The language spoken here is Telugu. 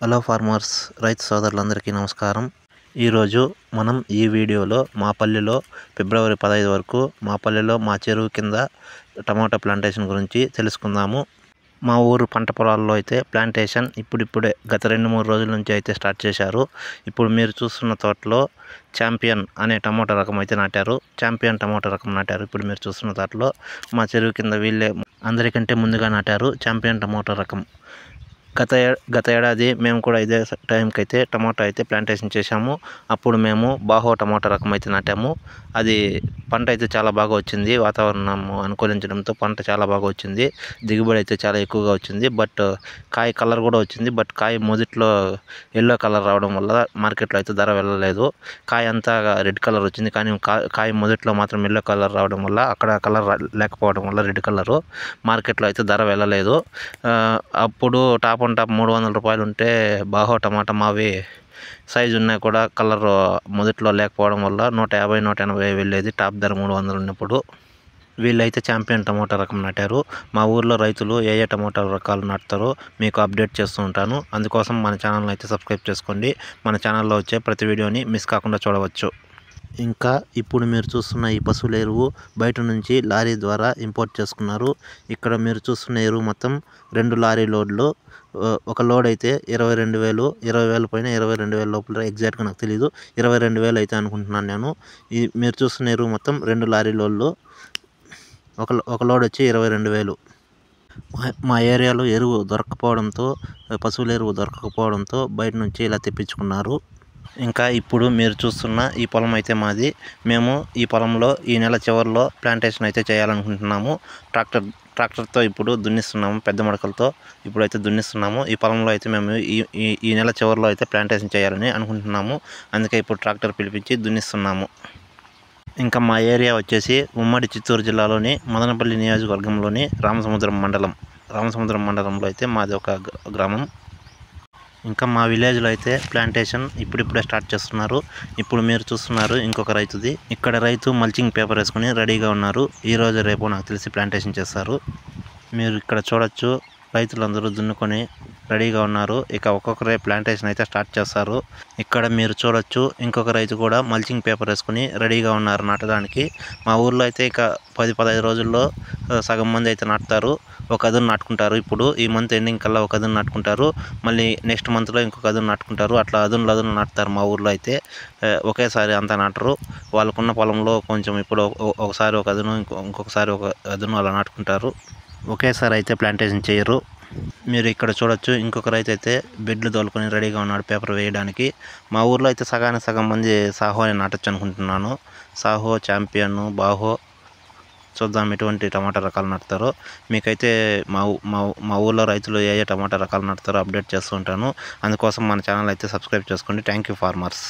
హలో ఫార్మర్స్, రైతు సోదరులందరికీ నమస్కారం. ఈరోజు మనం ఈ వీడియోలో మా పల్లెలో ఫిబ్రవరి 15 వరకు మా పల్లెలో మా చెరువు కింద టమాటా ప్లాంటేషన్ గురించి తెలుసుకుందాము. మా ఊరు పంట పొలాల్లో అయితే ప్లాంటేషన్ ఇప్పుడిప్పుడే గత 2-3 రోజుల నుంచి అయితే స్టార్ట్ చేశారు. ఇప్పుడు మీరు చూస్తున్న తోటలో ఛాంపియన్ అనే టమాటా రకం అయితే నాటారు. ఛాంపియన్ టమాటా రకం నాటారు. ఇప్పుడు మీరు చూస్తున్న తోటలో మా చెరువు కింద వీళ్ళే అందరికంటే ముందుగా నాటారు ఛాంపియన్ టమాటా రకం. గత ఏడాది మేము కూడా ఇదే టైంకి అయితే టమాటా అయితే ప్లాంటేషన్ చేశాము. అప్పుడు మేము బాహో టమాటా రకం అయితే నాటాము. అది పంట అయితే చాలా బాగా వచ్చింది. వాతావరణం అనుకూలించడంతో పంట చాలా బాగా వచ్చింది. దిగుబడి అయితే చాలా ఎక్కువగా వచ్చింది. బట్ కాయ కలర్ కూడా వచ్చింది. బట్ కాయ మొదట్లో ఎల్లో కలర్ రావడం వల్ల మార్కెట్లో అయితే ధర వెళ్ళలేదు. కాయ అంతా రెడ్ కలర్ వచ్చింది. కానీ కాయ మొదట్లో మాత్రం ఎల్లో కలర్ రావడం వల్ల అక్కడ కలర్ లేకపోవడం వల్ల రెడ్ కలరు మార్కెట్లో అయితే ధర వెళ్ళలేదు. అప్పుడు టాప్ 300 రూపాయలు ఉంటే బాహో టమాటా మావి సైజు ఉన్నాయి కూడా కలర్ మొదట్లో లేకపోవడం వల్ల 150-180 వెళ్ళేది. టాప్ ధర 300 ఉన్నప్పుడు. వీళ్ళైతే ఛాంపియన్ టమాటా రకం నాటారు. మా ఊర్లో రైతులు ఏ టమాటా రకాలు నాటుతారో మీకు అప్డేట్ చేస్తూ ఉంటాను. అందుకోసం మన ఛానల్ని అయితే సబ్స్క్రైబ్ చేసుకోండి. మన ఛానల్లో వచ్చే ప్రతి వీడియోని మిస్ కాకుండా చూడవచ్చు. ఇంకా ఇప్పుడు మీరు చూస్తున్న ఈ పశువుల ఎరువు బయట నుంచి లారీ ద్వారా ఇంపోర్ట్ చేసుకున్నారు. ఇక్కడ మీరు చూస్తున్న ఎరువు మొత్తం 2 లారీ లోడ్లు. ఒక లోడ్ అయితే 22,000, 20,000 పైన 22,000 లోపల, ఎగ్జాక్ట్గా నాకు తెలియదు. 22,000 అయితే అనుకుంటున్నాను నేను. ఈ మీరు చూస్తున్న ఎరువు మొత్తం 2 లారీ లోడ్లు. ఒక లోడ్ వచ్చి 22,000. మా ఏరియాలో ఎరువు దొరకకపోవడంతో, పశువుల ఎరువు దొరకకపోవడంతో బయట నుంచి ఇలా తెప్పించుకున్నారు. ఇంకా ఇప్పుడు మీరు చూస్తున్న ఈ పొలం అయితే మాది. మేము ఈ పొలంలో ఈ నెల చివరిలో ప్లాంటేషన్ అయితే చేయాలనుకుంటున్నాము. ట్రాక్టర్తో ఇప్పుడు దున్నిస్తున్నాము. పెద్ద మడకలతో ఇప్పుడైతే దున్నిస్తున్నాము. ఈ పొలంలో అయితే మేము ఈ నెల చివరిలో అయితే ప్లాంటేషన్ చేయాలని అనుకుంటున్నాము. అందుకే ఇప్పుడు ట్రాక్టర్ పిలిపించి దున్నిస్తున్నాము. ఇంకా మా ఏరియా వచ్చేసి ఉమ్మడి చిత్తూరు జిల్లాలోని మదనపల్లి నియోజకవర్గంలోని రామసముద్రం మండలంలో అయితే మాది ఒక గ్రామం. ఇంకా మా విలేజ్లో అయితే ప్లాంటేషన్ ఇప్పుడిప్పుడే స్టార్ట్ చేస్తున్నారు. ఇప్పుడు మీరు చూస్తున్నారు ఇంకొక రైతుది. ఇక్కడ రైతు మల్చింగ్ పేపర్ వేసుకుని రెడీగా ఉన్నారు. ఈరోజు రేపు నాకు తెలిసి ప్లాంటేషన్ చేస్తారు. మీరు ఇక్కడ చూడొచ్చు, రైతులందరూ దున్నుకొని రెడీగా ఉన్నారు. ఇక ఒక్కొక్కరే ప్లాంటేషన్ అయితే స్టార్ట్ చేస్తారు. ఇక్కడ మీరు చూడొచ్చు ఇంకొక రైతు కూడా మల్చింగ్ పేపర్ వేసుకుని రెడీగా ఉన్నారు నాటడానికి. మా ఊర్లో అయితే ఇక 10-15 రోజుల్లో సగం మంది అయితే నాటుతారు. ఒక అదును నాటుకుంటారు. ఇప్పుడు ఈ మంత్ ఎండింగ్ కల్లా ఒక అదును నాటుకుంటారు. మళ్ళీ నెక్స్ట్ మంత్లో ఇంకొక అదును నాటుకుంటారు. అట్లా అదును నాటుతారు. మా ఊర్లో అయితే ఒకేసారి అంతా నాటరు. వాళ్ళకున్న పొలంలో కొంచెం ఇప్పుడు ఒకసారి ఒక అదును, ఇంకొకసారి ఒక అదును అలా నాటుకుంటారు. ఒకేసారి అయితే ప్లాంటేషన్ చేయరు. మీరు ఇక్కడ చూడొచ్చు ఇంకొక రైతు అయితే బెడ్లు తోలుకొని రెడీగా ఉన్నాడు పేపర్ వేయడానికి. మా ఊర్లో అయితే సగానికి సగం మంది సాహో అని నాటొచ్చు అనుకుంటున్నాను. సాహో, ఛాంపియన్, బాహో. చూద్దాం ఎటువంటి టమాటా రకాలు నాటుతారో. మీకైతే మా ఊర్లో రైతులు ఏ టమాటా రకాలు నాటుతారో అప్డేట్ చేస్తూ ఉంటాను. అందుకోసం మన ఛానల్ అయితే సబ్స్క్రైబ్ చేసుకోండి. Thank you farmers.